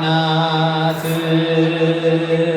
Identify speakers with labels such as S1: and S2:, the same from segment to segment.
S1: ናት Yeah.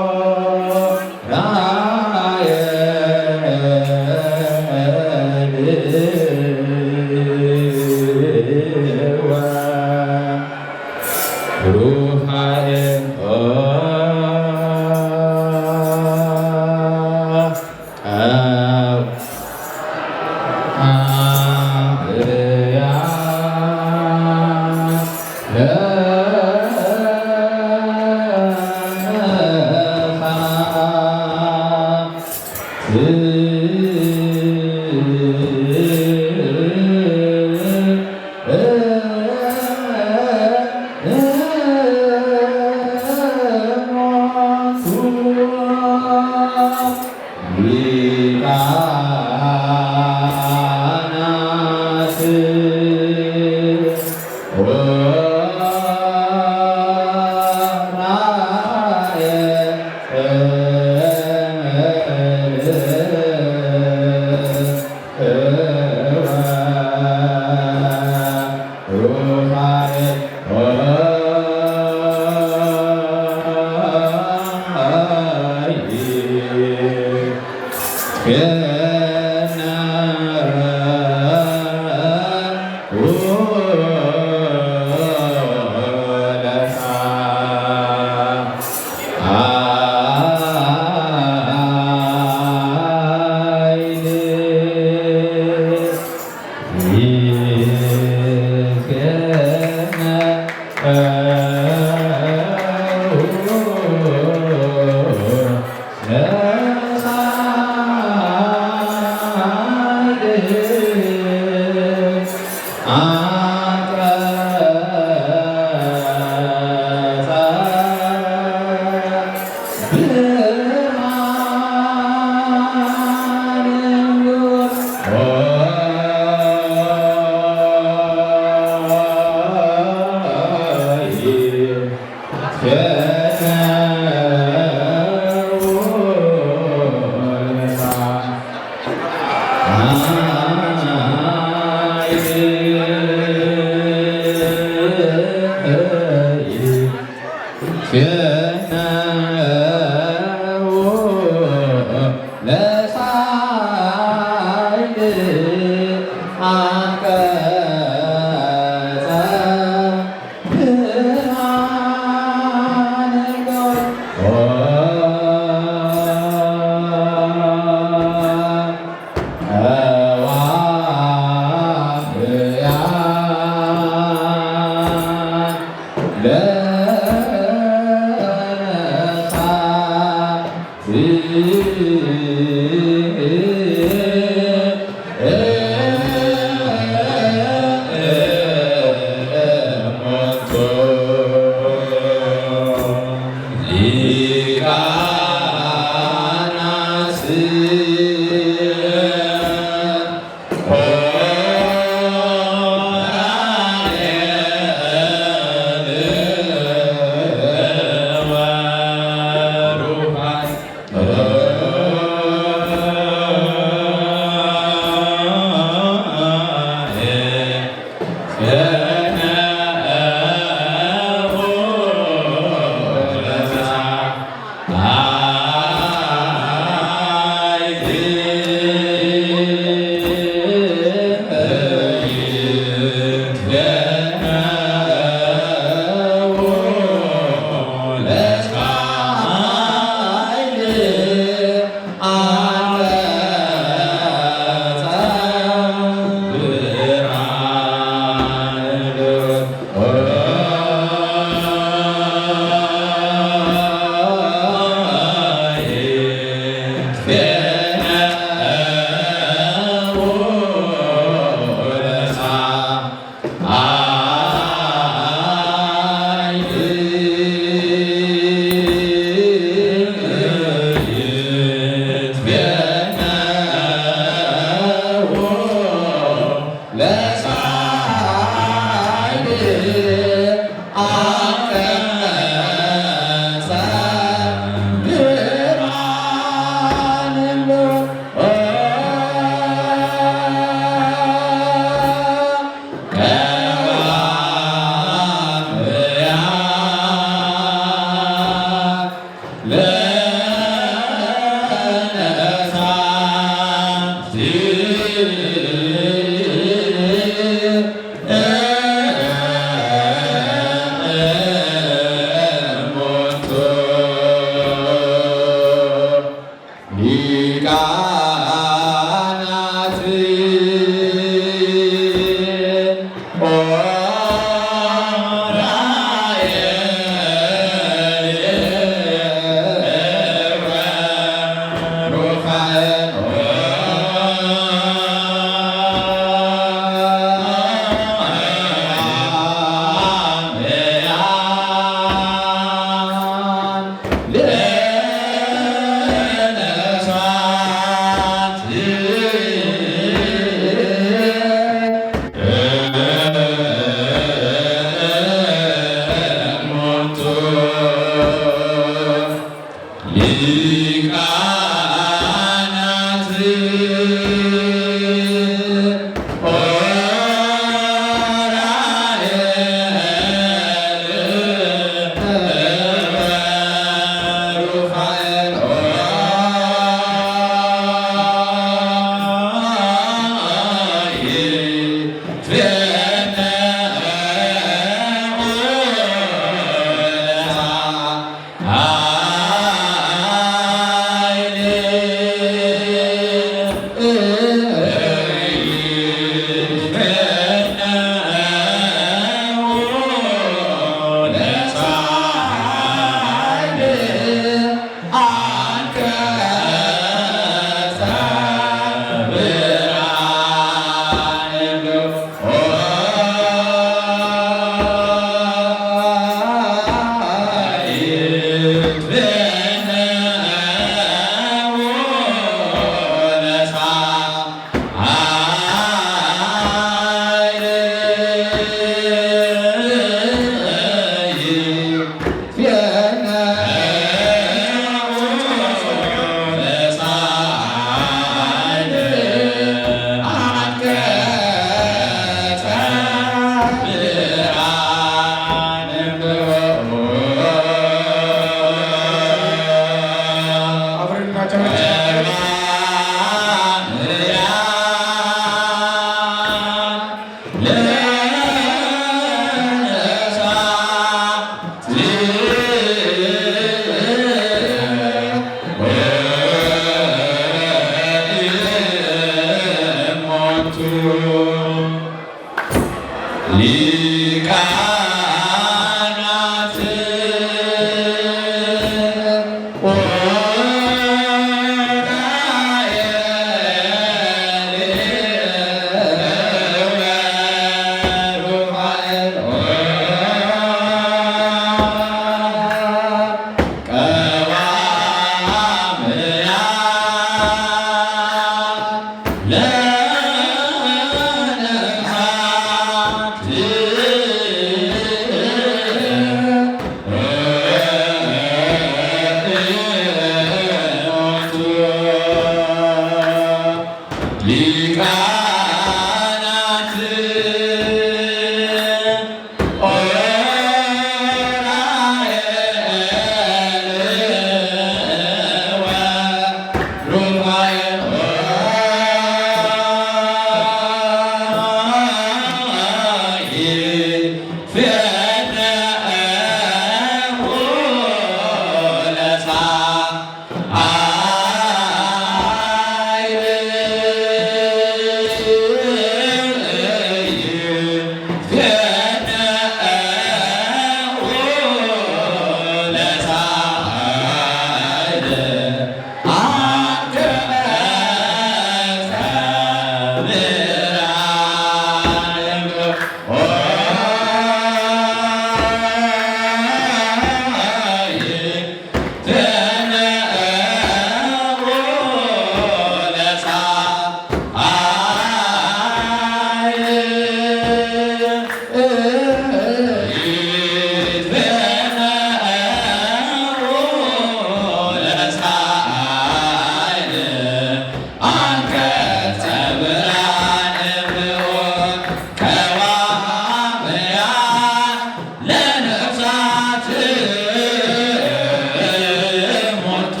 S1: ሞልቶ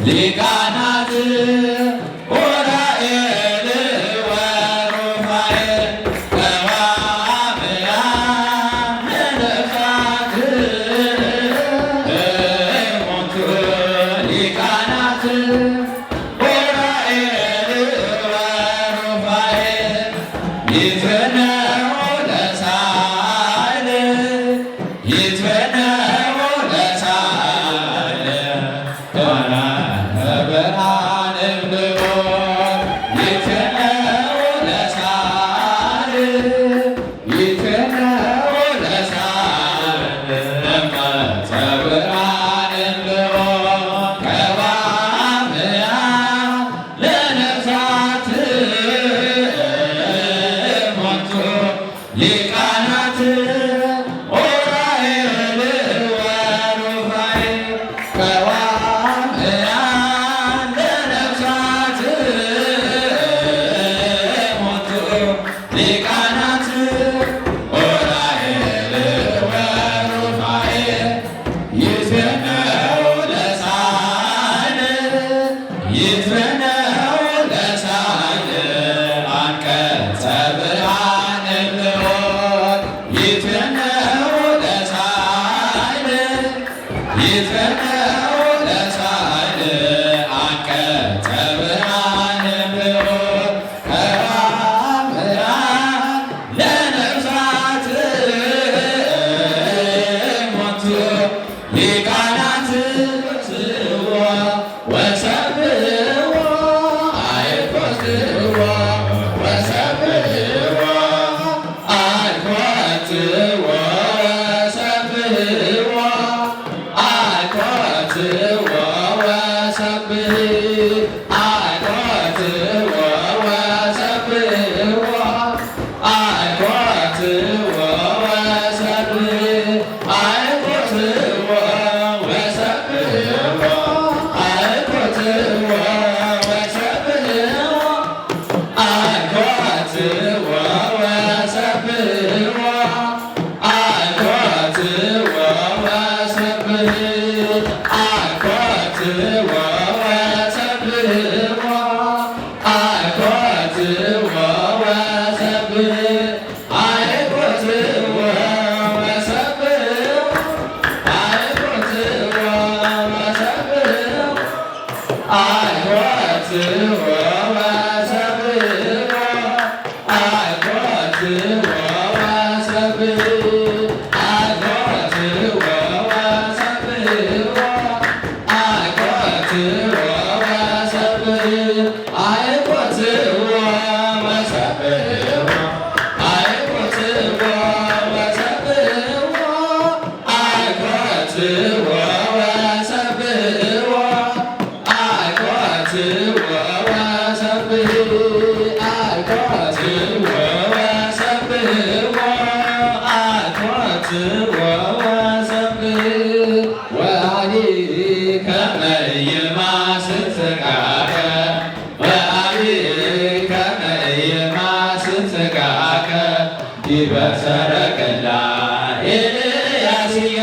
S1: ሊቃናት ዑራኤል ወሩፋኤል ቀዋምያን ነፋት ሞልቶ ሊቃናት ዑራኤል ወሩፋኤል ይትነው ለሳዕል ይትነው ለሳዕል ብርሃን እምብሆር ይትነው ለሳዕል ይትነው ለሳዕል እመተ ብርሃን እምብሆር ቀዋምያን ለነፍሳት ሞልቶ ሊቃናት ዑራኤል ወሩፋኤል ቀዋምያን ለነፍሳት ሞልቶ ሊቃናት ዑራኤል ወሩፋኤል ይትነው ለሳዕል ይትነው ለሳዕል አንቀጸ ብርሃን እምብሆር ይትነው ለሳዕል ይትነው ለሳዕል አንቀጸ ብርሃን እምብሆር ቀዋምያን ለነፍሳት ሞልቶ ሊቃናት ስዎ ወሰብሕዎ አይኮትዎ ወሰብሕዎ አይኮትዎ ወሰብሕዎ አይኮትዎ ወሰብሕ አይኮትዎ ወሰብሕዎ አይኮትዎ ወሰብሕ አይኮትዎ ወሰብሕዎ አይኮትዎ ወሰብሕዎ አይኮትዎ ወሰብሕዎ አይኮትዎ ወሰብሕ አይኮትዎ ወሰብሕዎ አይኮትዎ ወሰብሕ አይኮትዎ ወሰብሕዎ አይኮትዎ ወሰብሕዎ አይኮትዎ ወሰብሕዎ አይኮትዎ ወሰብሕ አይኮትዎ ወሰብሕዎ አይኮትዎ ወሰብሕ አይኮትዎ ወሰብሕዎ አይኮትዎ ወሰብሕዎ አይኮትዎ ወሰብሕዎ አይኮትዎ ወሰብሕ አይኮትዎ ወሰብሕዎ አይኮትዎ ወሰብሕ ወአሊከ መይማስን ሥጋከ ወአሊከ መይማስን ሥጋከ ዲበ ሰረገላ ኤልያስየ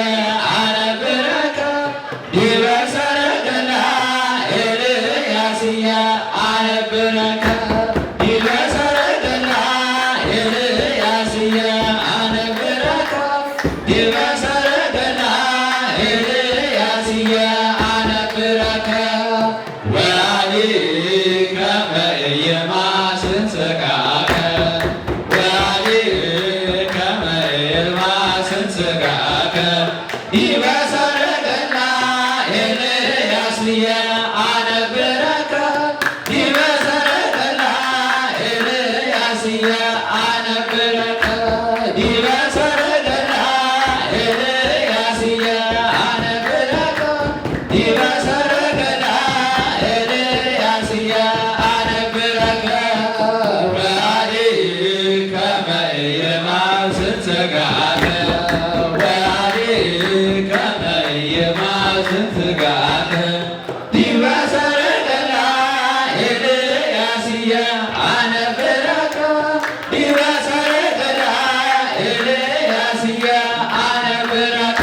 S1: አነብረከ ዲበ ሰረገላ ኤልያስየ አነብረከ ዲበ ሰረገላ ኤልያስየ አነብረከ ዲበ ሰረገላ ኤልያስየ አነብረከ ወአሊከ መይማስን ሥጋከ ወአሊከ መይማስን ሥጋከ ዲበ ሰረገላ ኤልያስየ አነብረከ ዲበ ሰረገላ ኤልያስየ አነብረከ ዲበ ሰረገላ ኤልያስየ አነብረከ ዲበ ሰረገላ ኤልያስየ አነብረከ ወአሊከ መይማስን ሥጋከ ወአሊከ መይማስን ሥጋከ ዲበ ሰረገላ ኤልያስየ አነብረከ ዲበ ሰረገላ ኤልያስየ አነብረከ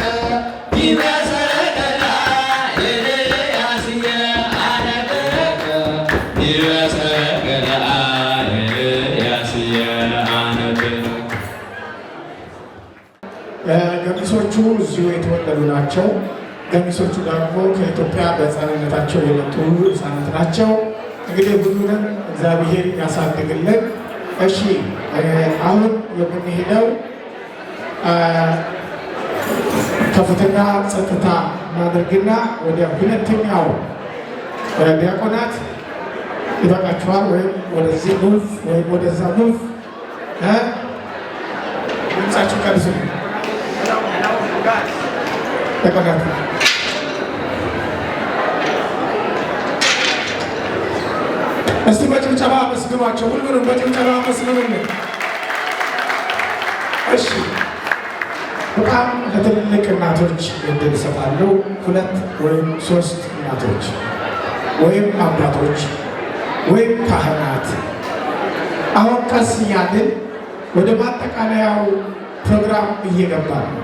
S2: ገሚሶቹ እዚሁ የተወለዱ ናቸው። ገሚሶቹ ደግሞ ከኢትዮጵያ በሕፃንነታቸው የመጡ ሕፃናት ናቸው። እንግዲህ ሁሉንም እግዚአብሔር ያሳድግልን። እሺ አሁን የምንሄደው ከፍተኛ ጸጥታ እናደርግና ወደ ሁለተኛው ዲያቆናት ይበቃችኋል፣ ወይም ወደዚህ ሙቭ ወይም ወደዛ ሙቭ ድምፃችሁ ቀንሱ። ዲያቆናት እስቲ በጭብጨባ አመስግኗቸው። ሁሉንም በጭብጨባ አመስግኑልን። እሺ በጣም ለትልልቅ እናቶች እድል እሰጣለሁ። 2 ወይም 3 እናቶች ወይም አባቶች ወይም ካህናት። አሁን ቀስ እያልን ወደ ማጠቃለያው ፕሮግራም እየገባ ነው።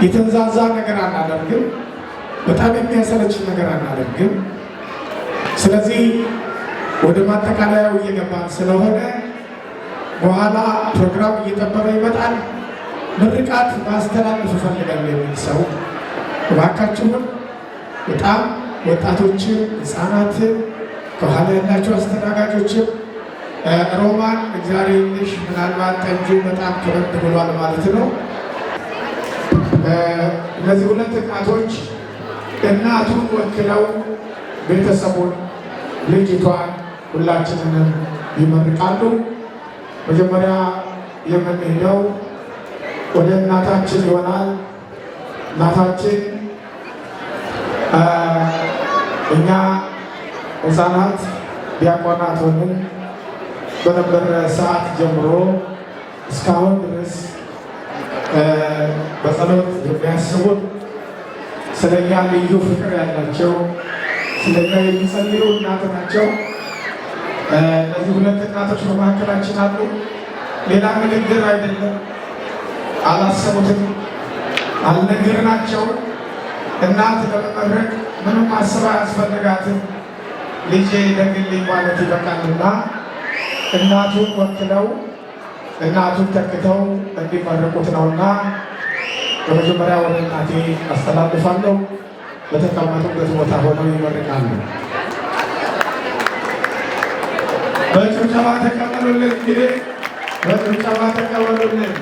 S2: የተንዛዛ ነገር አናደርግም። በጣም የሚያሰለች ነገር አናደርግም። ስለዚህ ወደ ማጠቃለያው እየገባን ስለሆነ በኋላ ፕሮግራም እየጠበበ ይመጣል። ምርቃት ማስተላለፍ እፈልጋለሁ የሚል ሰው እባካችሁን በጣም ወጣቶችን፣ ሕፃናትን፣ ከኋላ ያላቸው አስተናጋጆችን ሮማን እግዚአብሔር ይልሽ፣ ምናልባት ጠጁ በጣም ከበድ ብሏል ማለት ነው። እነዚህ 2 እናቶች እናቱን ወክለው ቤተሰቡን፣ ልጅቷን፣ ሁላችንንም ይመርቃሉ። መጀመሪያ የምንሄደው ወደ እናታችን ይሆናል። እናታችን እኛ ሕፃናት ዲያቆናት ሆነን በነበረ ሰዓት ጀምሮ እስካሁን ድረስ በጸሎት የሚያስቡን ስለኛ ልዩ ፍቅር ያላቸው ስለኛ የሚጸልዩ እናት ናቸው። እነዚህ 2 እናቶች በመካከላችን አሉ። ሌላ ንግግር አይደለም፣ አላሰቡትም፣ አልነገርናቸውም። እናት ለመመረቅ ምንም ማሰብ አያስፈልጋትም። ልጄ ደግልኝ ማለት ይበቃልና እናቱን ወክለው እናቱን ተክተው እንዲመረቁት ነውና በመጀመሪያ ወደ እናቴ አስተላልፋለሁ። በተቀመጡበት ቦታ ሆነው ይመርቃሉ። በጭብጨባ ተቀበሉልን። እንግዲህ በጭብጨባ ተቀበሉልን።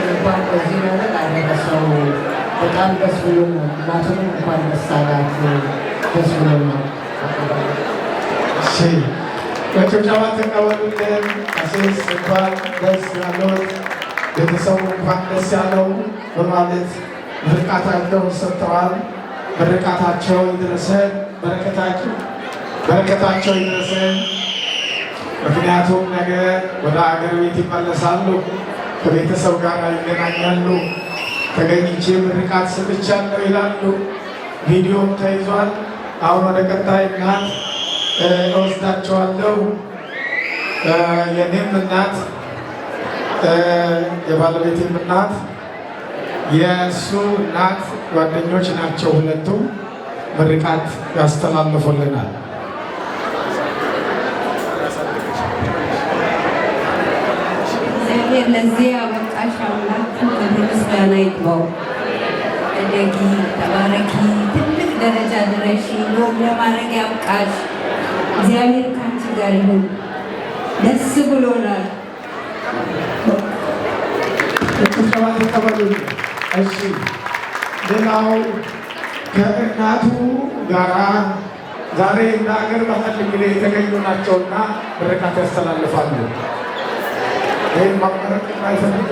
S3: እንኳን በዚህ ነገር አደረሰው። በጣም ደስ ብሎ ነው። እናቱንም እንኳን ደስ አላት። ደስ ብሎ ነው።
S2: በጭብጨባ ተቀበሉልን። ቀሲስ እንኳን ደስ ያለዎት፣ ቤተሰቡ እንኳን ደስ ያለው በማለት ምርቃታቸውን ሰጥተዋል። ምርቃታቸው ይድረሰን፣ በረከታቸው ይድረሰን። ምክንያቱም ነገ ወደ አገር ቤት ይመለሳሉ፣ ከቤተሰብ ጋር ይገናኛሉ። ተገኝቼ ምርቃት ሰጥቻለሁ ይላሉ። ቪዲዮም ተይዟል። አሁን ወደ ቀጣይ እናት እወስዳቸዋለሁ። የኔም እናት የባለቤቴም እናት የእሱ እናት ጓደኞች ናቸው። ሁለቱም ምርቃት ያስተላልፉልናል።
S4: እግዚአብሔር ለዚህ አበቃሽ አምላክ ክብር ምስጋና ይግባው። እደጊ፣ ተባረኪ፣ ትልቅ ደረጃ ድረሺ፣ ሎግ ለማድረግ ያብቃሽ። እግዚአብሔር ከአንቺ ጋር ይሁን። ደስ ብሎናል።
S2: ተቀበሉልኝ። እሺ፣ ሌላው ከእናቱ ጋራ ዛሬ እንደ ሀገር ባህል እንግዲህ የተገኙ ናቸውና ምርቃት ያስተላልፋሉ። ይህን ማመረቅ የማይፈልግ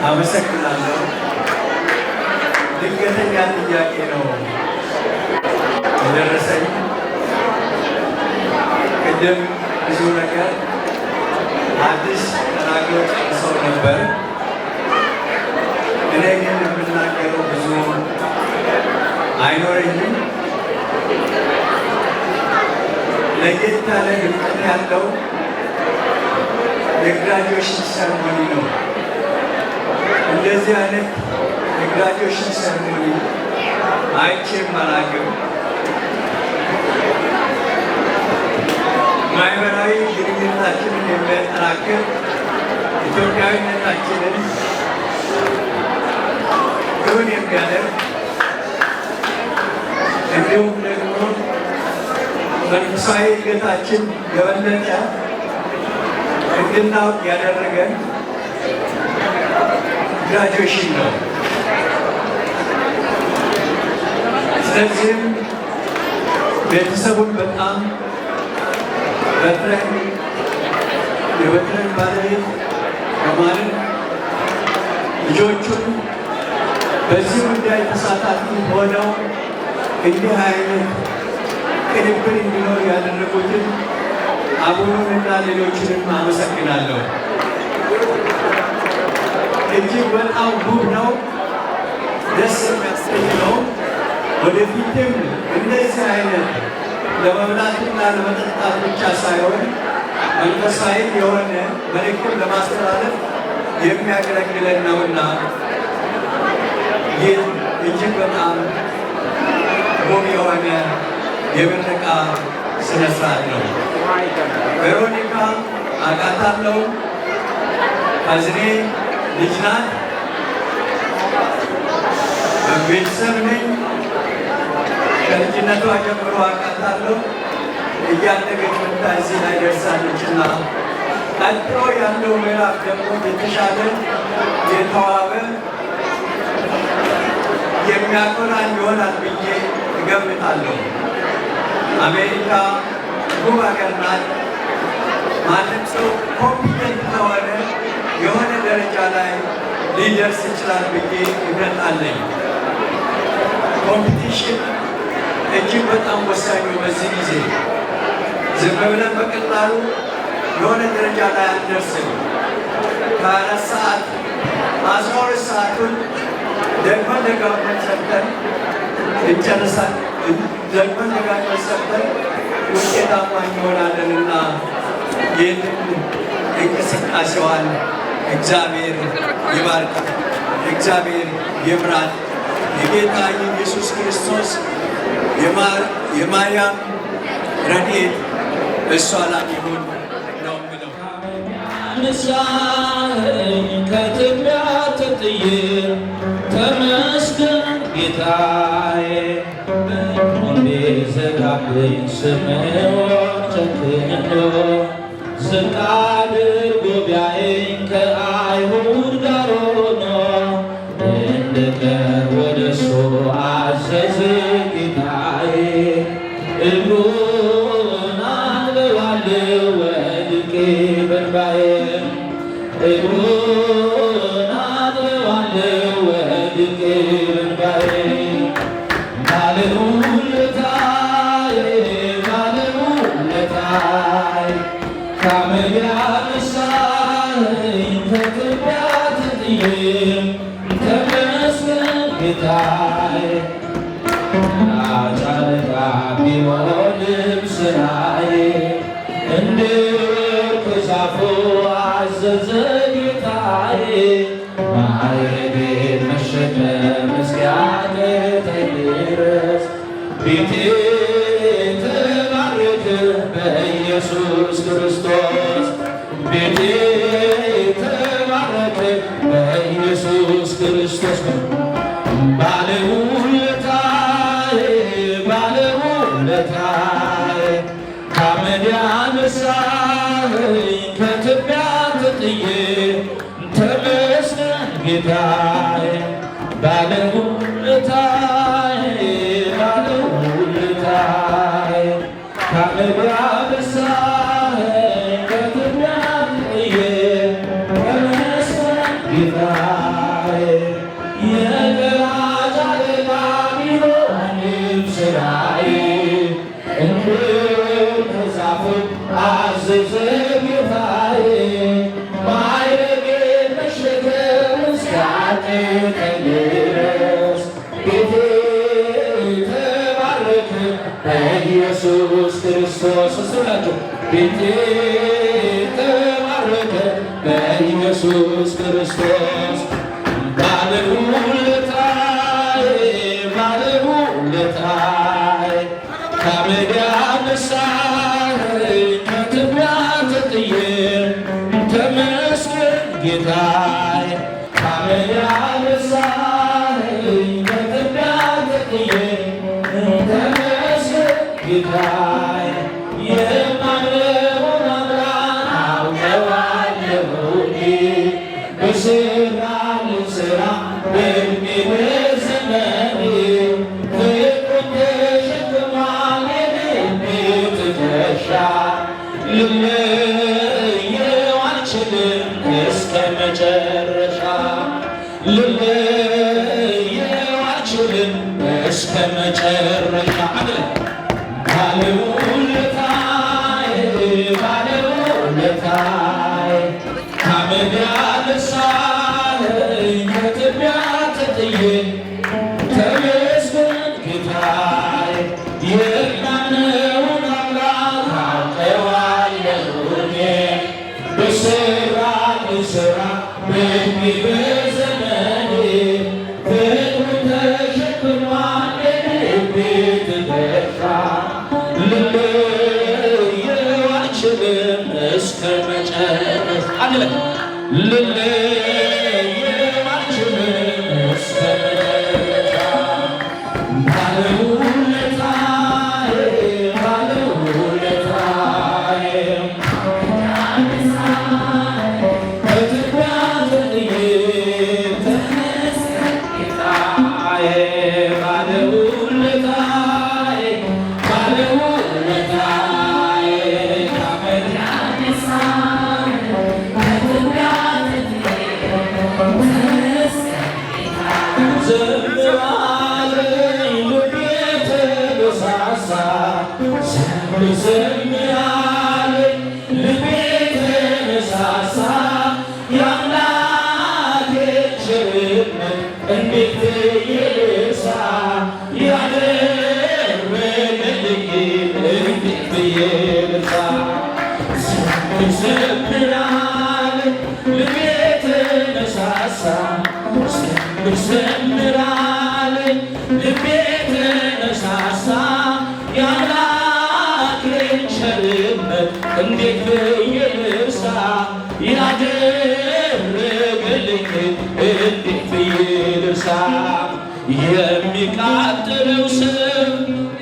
S1: አመሰግናለሁ። ድንገተኛ ጥያቄ ነው የደረሰኝ። ቅድም ብዙ ነገር አዲስ ተናግሮ ጨርሰው ነበር። እኔ ግን የምናገረው ብዙ አይኖረኝም። ለየት ያለ ድምቀት ያለው የግራጁዌሽን ሰርሞኒ ነው። እንደዚህ አይነት የግራጁዌሽን ሰርሞኒ አይቼም አላውቅም። ማህበራዊ ግንኙነታችንን የሚያጠናክር ኢትዮጵያዊነታችንን እውን የሚያደርግ እንዲሁም ደግሞ መንፈሳዊ እድገታችን የበለጠ እንድናውቅ ያደረገን ግራጁዌሽን ነው። ስለዚህም ቤተሰቡን በጣም የበትረን ባለቤት በማለት ልጆቹን በዚህ ጉዳይ ተሳታፊ ሆነው እንዲህ አይነት ቅንብር እንዲኖር ያደረጉትን አቡኑንና ሌሎችንም አመሰግናለሁ። እጅግ በጣም ውብ ነው፣ ደስ የሚያሰኝ ነው። ወደፊትም እንደዚህ አይነት ለመብላትና ለመጠጣት ብቻ ሳይሆን መንፈሳዊ የሆነ መልእክትን ለማስተላለፍ የሚያገለግለን ነውና ይህ እጅግ በጣም ውብ የሆነ የምረቃ ስነ ስርዓት ነው። ቬሮኒካ አውቃታለሁ፣ ካዝኔ ልጅ ናት፣ ቤተሰብ ነኝ። ከልጅነቷ ጀምሮ አውቃታለሁ። እያደገች መጣ እዚህ ላይ ደርሳለችና ቀጥሎ ያለው ምዕራፍ ደግሞ የተሻለ የተዋበ የሚያኮራን ይሆናል ብዬ እገምታለሁ። አሜሪካ ውብ ሀገር ናት። ማንም ሰው ኮምፒተንት ከሆነ የሆነ ደረጃ ላይ ሊደርስ ይችላል ብዬ እምነት አለኝ። ኮምፒቲሽን እጅግ በጣም ወሳኝ ነው። በዚህ ጊዜ ዝም ብለን በቀላሉ የሆነ ደረጃ ላይ አንደርስም። ከ4 ሰዓት 12 ሰዓቱን ደግመን ደጋግመን ሰርተን እንጨርሳለን። ደግመን ደጋግመን ሰርተን ውጤታማ እንሆናለንና ይህንን እንቅስቃሴዋን እግዚአብሔር ይባርክ፣ እግዚአብሔር ይምራት። የጌታ ኢየሱስ ክርስቶስ የማርያም ረድኤት እሷ ላይ ይሁን ነው የምለው።
S5: ንሳኝ ከትቢያ ተጥዬ ተመስገን ጌታዬ እንዲዘጋብኝ ስምዖን ጨክኖ ዝቅ አድርጎ ቢያየኝ ከአይሁድ ጋር ሆኖ እንድቀርብ ወደሱ አዘዘ ጌታዬ። እግሩን አጥበዋለሁ ወድቄ በእንባዬ እግሩን አጥበዋለሁ ወድቄ በእንባዬ ባለውለታዬ ባለውለታዬ ከአመድ ያነሳኸኝ ከትቢያ ተጥዬ ተመስገን ጌታዬ። ጨረቃ ቢሆንም ስራዬ እንደ ወርቅ ዛፉ አዘዘ ጌታዬ። ማዕረጌን መሸከም እስኪያቅተኝ ድረስ ቤቴ ተባረከ በኢየሱስ ክርስቶስ። ቤቴ ተባረከ በኢየሱስ ክርስቶስ። ባለውለታዬ ባለውለታዬ ከአመድ ያነሳኸኝ ከትቢያ ተጥዬ ተመስገን ጌታዬ። ባለውለታዬ ባለውለታዬ ከአመድ ያነሳኸኝ ከትቢያ ተጥዬ ተመስገን ጌታዬ። የገራጅ አለቃ ቢሆንም ስራዬ እንደ ወርቅ ዛፉ አዘዘ ጌታዬ። ማዕረጌን መሸከም እስኪያቅተኝ ድረስ ቤቴ ተባረከ በኢየሱስ ክርስቶስ። እሱ ናቸው ቤቴ ተባረከ ኢየሱስ ክርስቶስ ባለውለታዬ ባለውለታዬ ከአመድ ያነሳኸኝ ከትቢያ ተጥዬ ተመስገን ጌታዬ ከአመድ ያነሳኸኝ ከትቢያ ተጥዬ ተመስገን ጌታዬ የማምነውን አምላክ አውቀዋለሁ እኔ በሠራልኝ ሥራ በዕድሜ በዘመኔ ፍቅሩን ተሸክሟል የልቤ ትከሻ ልለየው አልችልም እስከ መጨረሻ ልለየው አልችልም እስከ መጨረሻ ባለውለታዬ ባለውለታዬ ከአመድ ያነሳኸኝ ከትቢያ ተጥዬ ተመስገን ጌታዬ የማምነውን አምላክ አውቀዋለሁ እኔ በሠራልኝ ሥራ በዕድሜ በዘመኔ ፍቅሩን ተሸክሟል የልቤ ትከሻ ልለየው አልችልም እስከ መጨረሻ ልለየው አልችልም እስከ መጨረሻ ባለውለታዬ ባለውለታዬ ከትቢያ ተጥዬ ተመስገን ጌታዬ ባለውለታዬ ባለውለታዬ ከአመድ ያነሳኸኝ ከትቢያ ዘምራለኝ ልቤ ተነሳሳ ዘምራለኝ ልቤ ተነሳሳ የአምላኬን ቸርነት እንዴት ብዬ ልርሳ ያደረገልኝን እንዴት ብዬ ልርሳ ዘምራለኝ ልቤ ተነሳሳ ዘምራለኝ ልቤ ተነሳሳ የአምላኬን ቸርነት እንዴት ብዬ ልርሳ ያደረገልኝን እንዴት ብዬ ልርሳ የሚቃጠለው ስም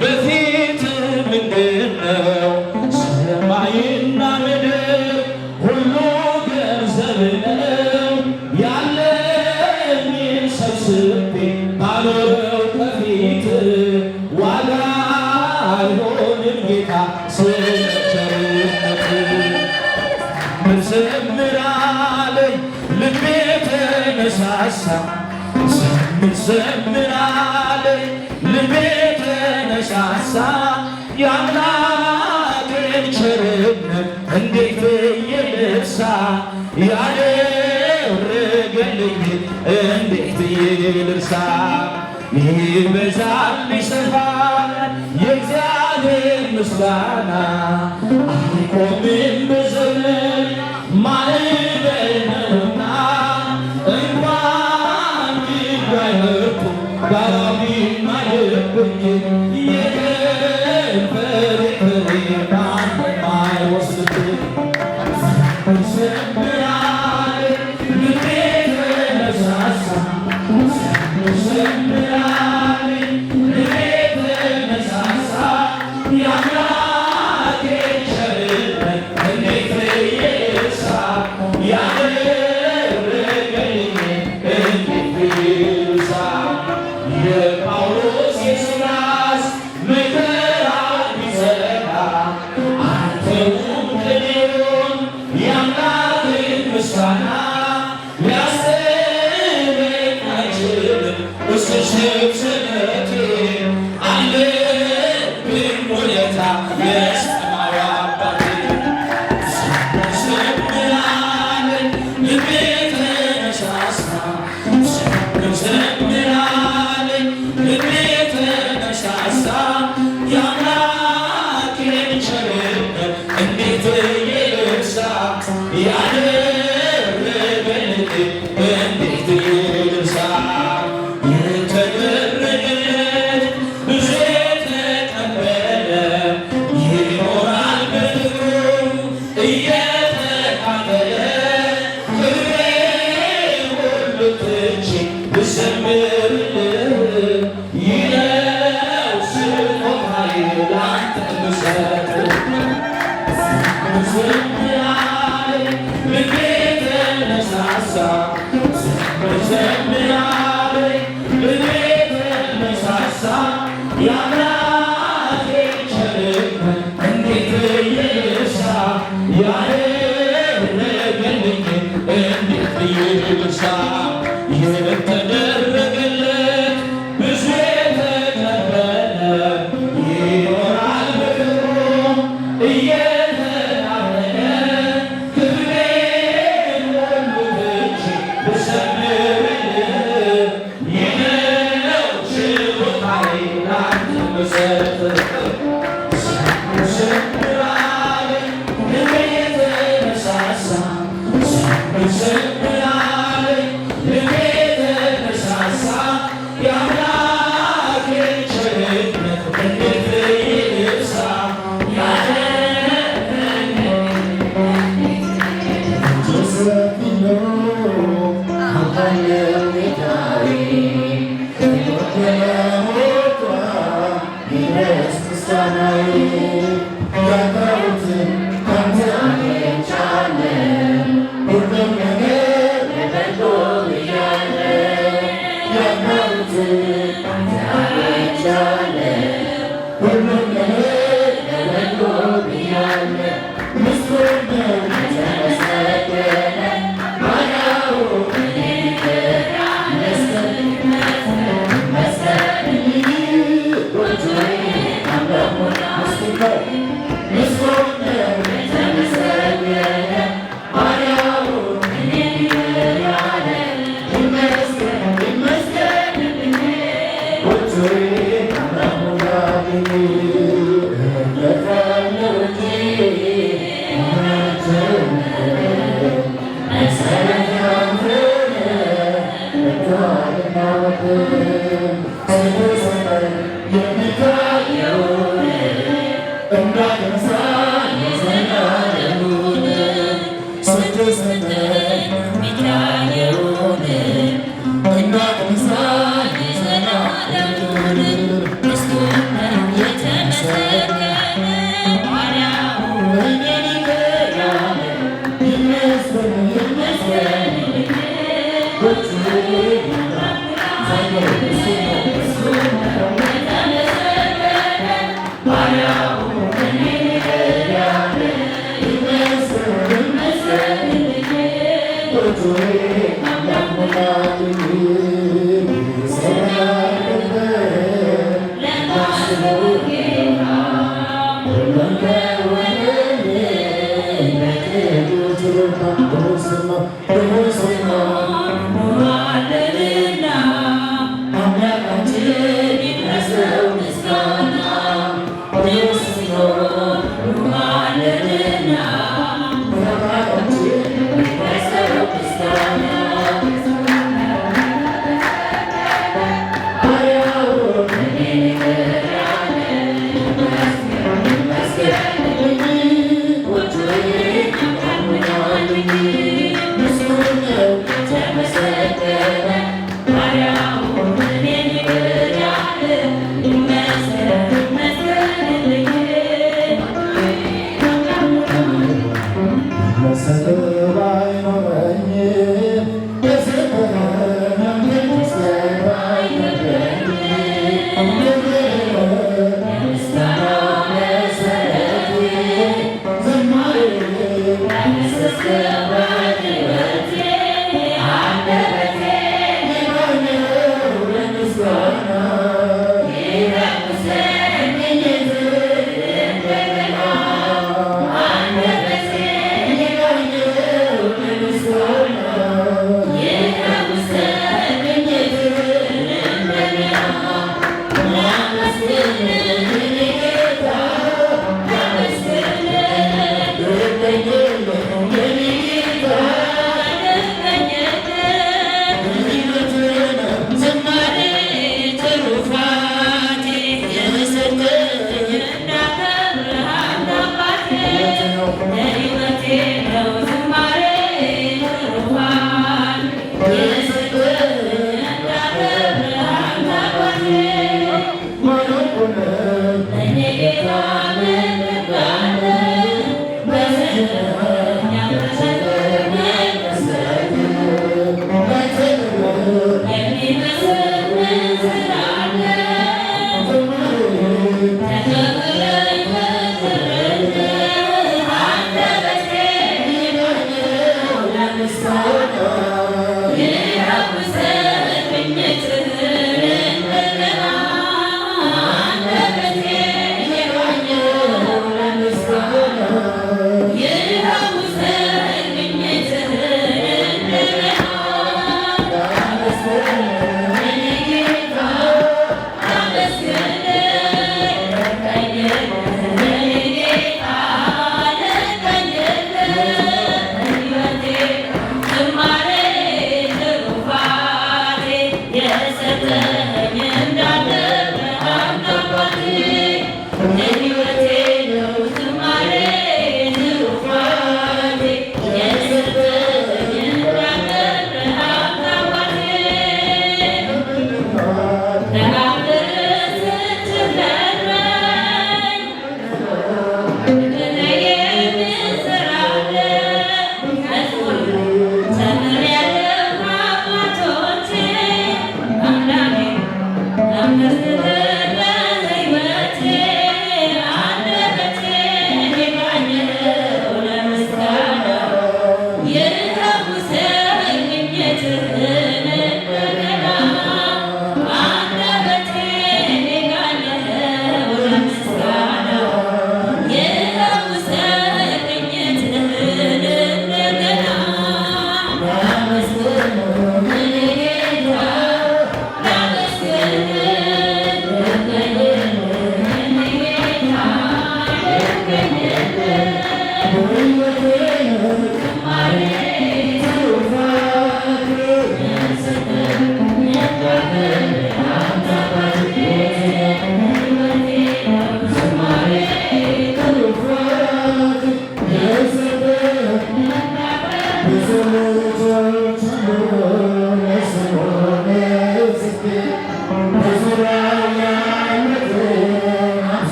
S5: በፊት ምንድነው? ሰማይና ምድር ሁሉ ገንዘብ ነው ያለኝን ሰብስቤ ባኖረው ከፊት ዋጋ አይሆንም ጌታ ስለ ቸርነትህ ዘምራለኝ ልቤ ተነሳሳ ዘምራለኝ ልቤ ተነሳሳ የአምላኬን ቸርነት እንዴት ብዬ ልርሳ ያደረገልኝን እንዴት ብዬ ልርሳ ይበዛል ይሰፋል የእግዚአብሔር ምስጋና አይቆምም በዘመን ማዕበል ነውና እንኳን ቢባይመጡ ባቢም አይልብኝ የከንፈሬ ፍሬ ማንም አይወስድብኝ ዘምራለኝ ልቤ ተነሳሳ ዘምራለኝ ልቤ ተነሳሳ የአምላኬን ቸርነት እንዴት ብዬ ልርሳ ያደረገልኝን እንዴት ብዬ ልርሳ የጳውሎስ የሲላስ መከራው ቢጸና አልተውም ቅኔውን የአምላክን ምስጋና ሊያስጥለኝ አይችልም እስክሽር ስለቴ አለብኝ ውለታ የሰማዩ አባቴ ዘምራለኝ ልቤ ተነሳሳ ዘምራለኝ ልቤ ተነሳሳ የአምላኬን ቸርነት እንዴት ብዬ ልርሳ ያደረገልኝን ትቼ ብዘምርልህ ይለው ስጦታዬ ላንተ ብሰጥህ ዝም ያለኝ ልቤ ተነሳሳ ዝም ያለኝ ልቤ ተነሳሳ የአምላኬ ቸርነት እንዴት ይርሳ ያደረገልኝ እንዴት ይርሳ የተደረገለት ብዙ የተቀበለ ይኖራል በክብሩ እየተናመነ ክብሬን ሁሉ ትቼ ብዘምርልህ ይህ ነው ችሎታዬ ላንተ ብሰጥህ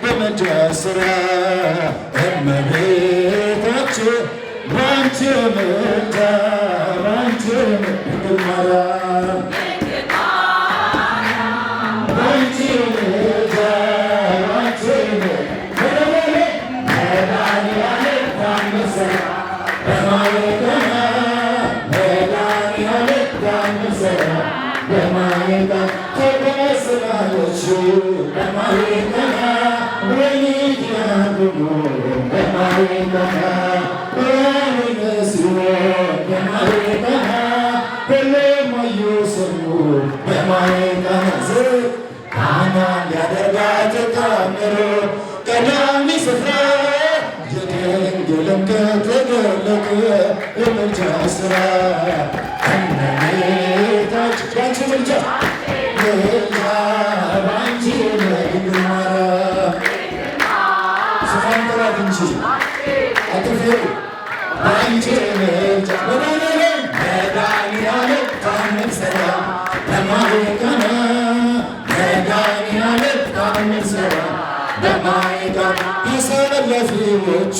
S2: በመንጃ ስራ እመቤታችን ባንቺ ምልጃ ባንቺ ድንግል ማርያም ባንቺ ምልጃ ባንቺ መድኃኒዓለም ታምሰ በማኅፀነ መድኃኒዓለም ታምሰ በማኅፀነ ተመስላለች በማኅፀነ ወሊድ ያድጉ በማኅፀነ ወይነስዮ በማኅፀነ ሁሌማዩ ስሙ በማኅፀነ ቃናን ያደርጋት ተአምሮ ቀዳሚ ስፍራ የድንግልን ከተገለጠ የምልጃ ሥራ እመቤታችን ባንቺ ምልጃ ምልጃ ባንቺ ድንግል ማርያም ስሟን ጥራት እንጂ አትፍሩ ባንቺ ምልጃ መድኃኒዓለም ታምር ሠራ በማኅፀነ መድኃኒዓለም ታምር ሠራ በማኅፀነ የሰለፊዎቹ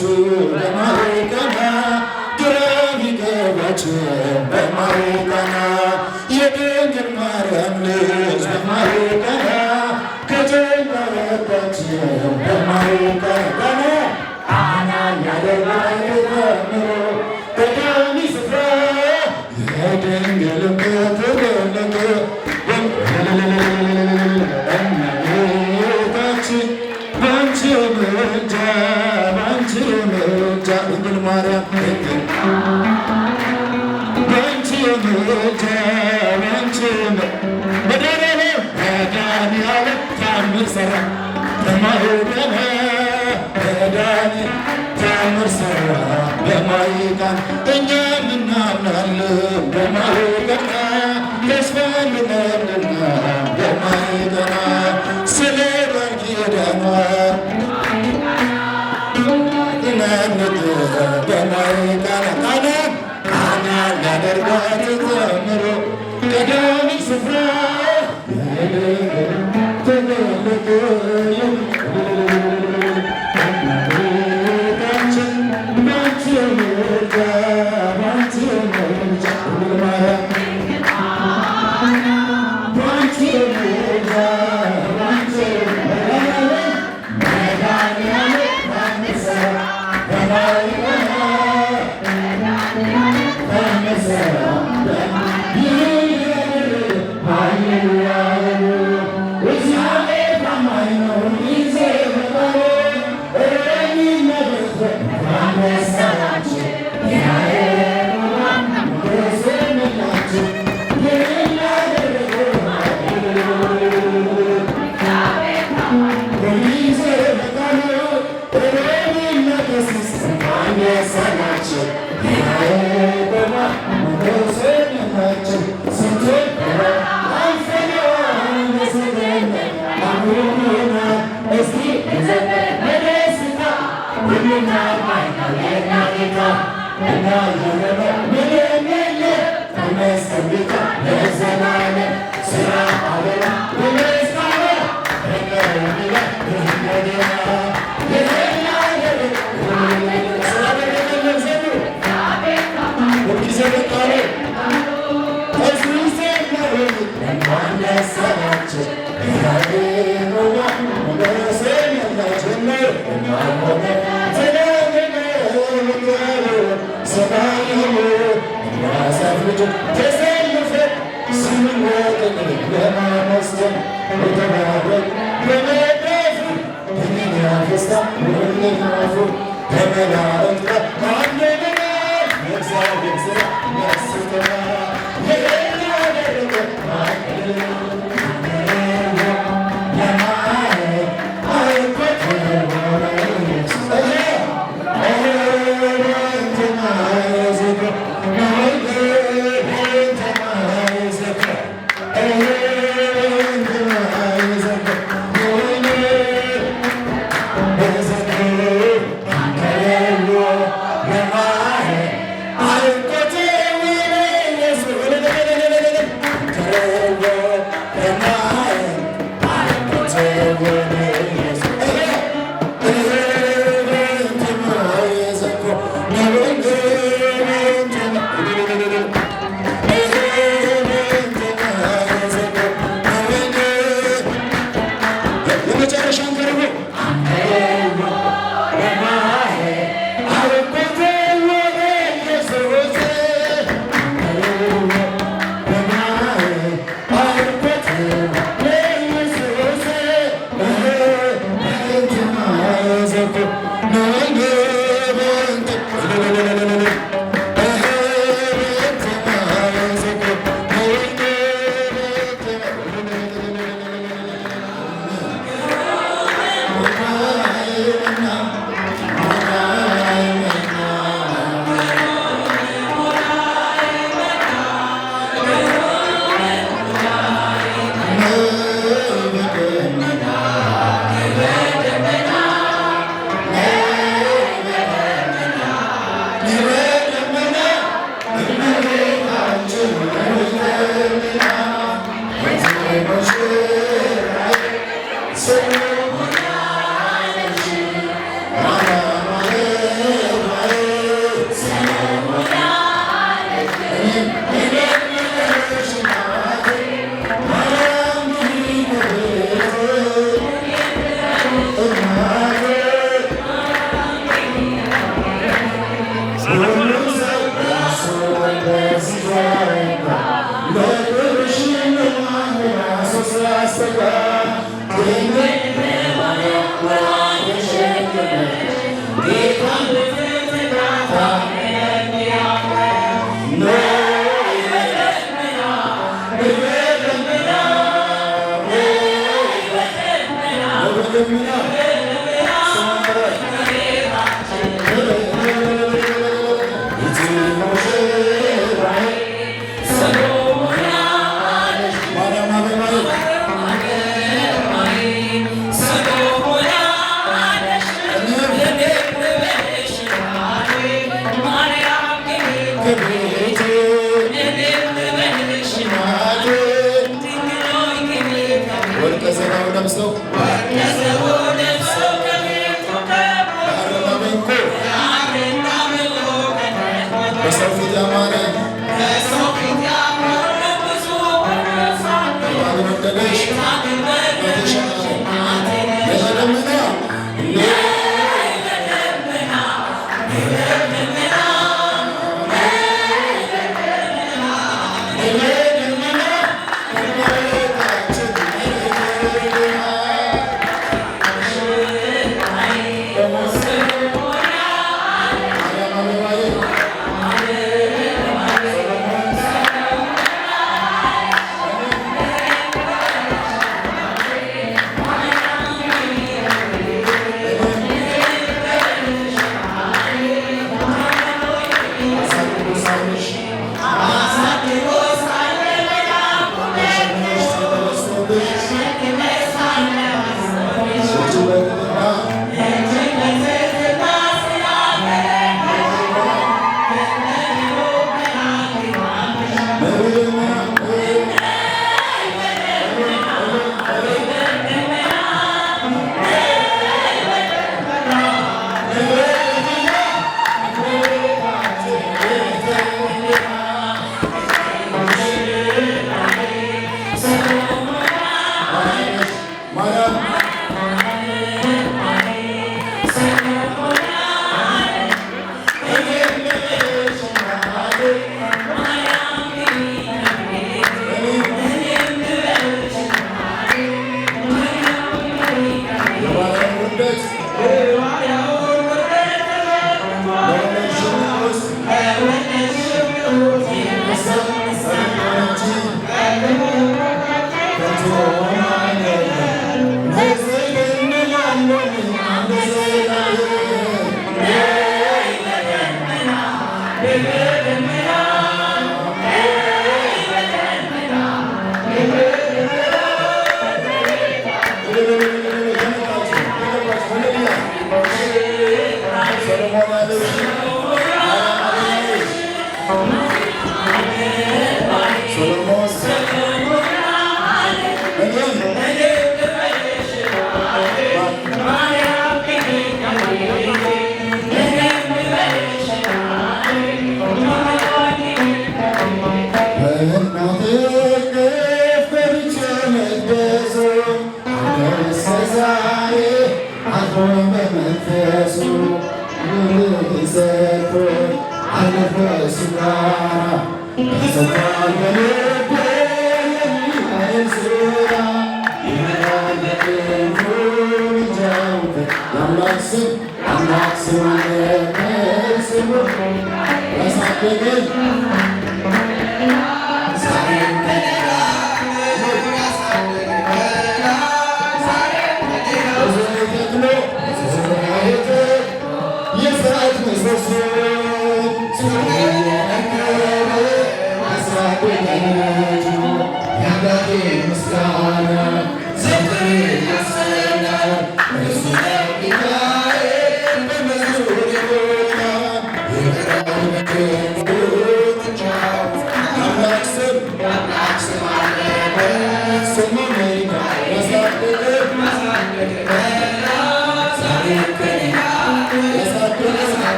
S2: በማኅፀነ ግራ ቢገባቸው በማኅፀነ የድንግል ማርያም ልጅ በማኅፀነ ከጨነቀባቸው በማኅፀነ ቃናን ያደርጋት ተአምሮ ቀዳሚ ስፍራ የድንግልን ከተገለጠ እመቤታችን ባንቺ ምልጃ ባንቺ ምልጃ ድንግል ማርያም ባንቺ ምልጃ ባንቺ መድኃኒዓለም ታምር ሠራ በማኅፀነ መድኃኒዓለም ታምር ሠራ በማኅፀነ እኛም እናምናለን በማኅፀነ ተስፋ አለንና በማኅፀነ ስለ ቃል ኪዳኗ እናምጥ በማኅፀነ ቃናን ያደርጋት ተአምሮ ቀዳሚ ስፍራ ተገለጠ እመቤታችን ባንቺ ምልጃ ባንቺ ምልጃ ድንግል ማርያም ባንቺ ምልጃ ባንቺ መድኃኒዓለም ታምር ሠራ በማኅፀነ ታምር ሠራ እግዚአብሔር ታማኝ ነው ጊዜ Never I'm not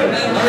S2: Thank you.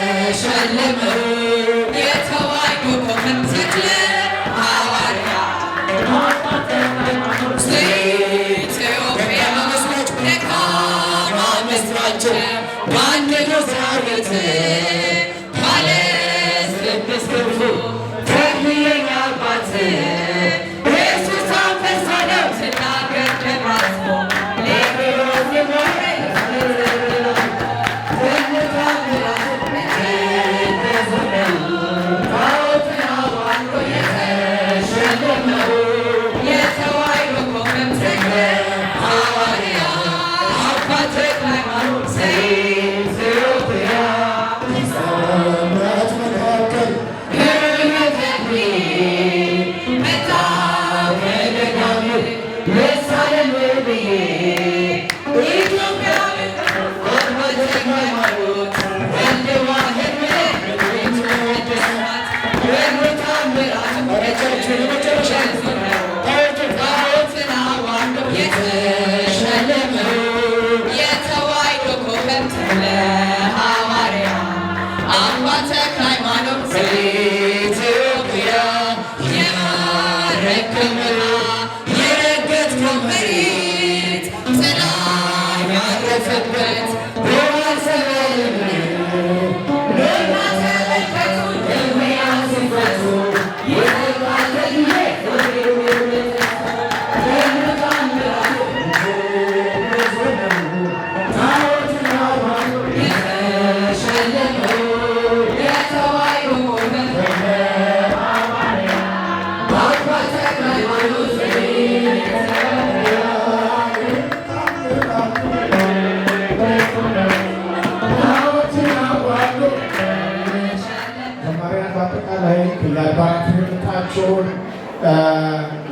S6: የተሸለመው የተዋሕዶ ኮከብ ተክለ ሐዋርያ ዘኢትዮጵያ ደካማ መስራች በአንድ ዛሬት ባለ ስድስት ክንፉ ተክልየኛ አባት ኢየሱስ አንበሳ ነው ስናገር ደራስሞ ሌሎች ሞረ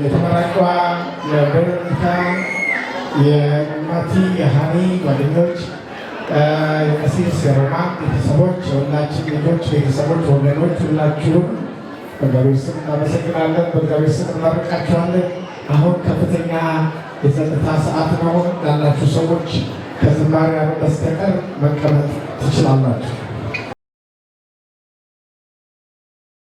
S2: የተመራጯ የበረታ የማቲ የሃኒ ጓደኞች የቀሲስ የሮማን ቤተሰቦች የሁላችን ልጆች ቤተሰቦች ወገኖች ሁላችሁም በእግዚአብሔር ስም እናመሰግናለን። በእግዚአብሔር ስም እናመርቃችኋለን። አሁን ከፍተኛ የጸጥታ ሰዓት ነው። ያላችሁ ሰዎች ከዝማሬ በስተቀር መቀመጥ ትችላላችሁ።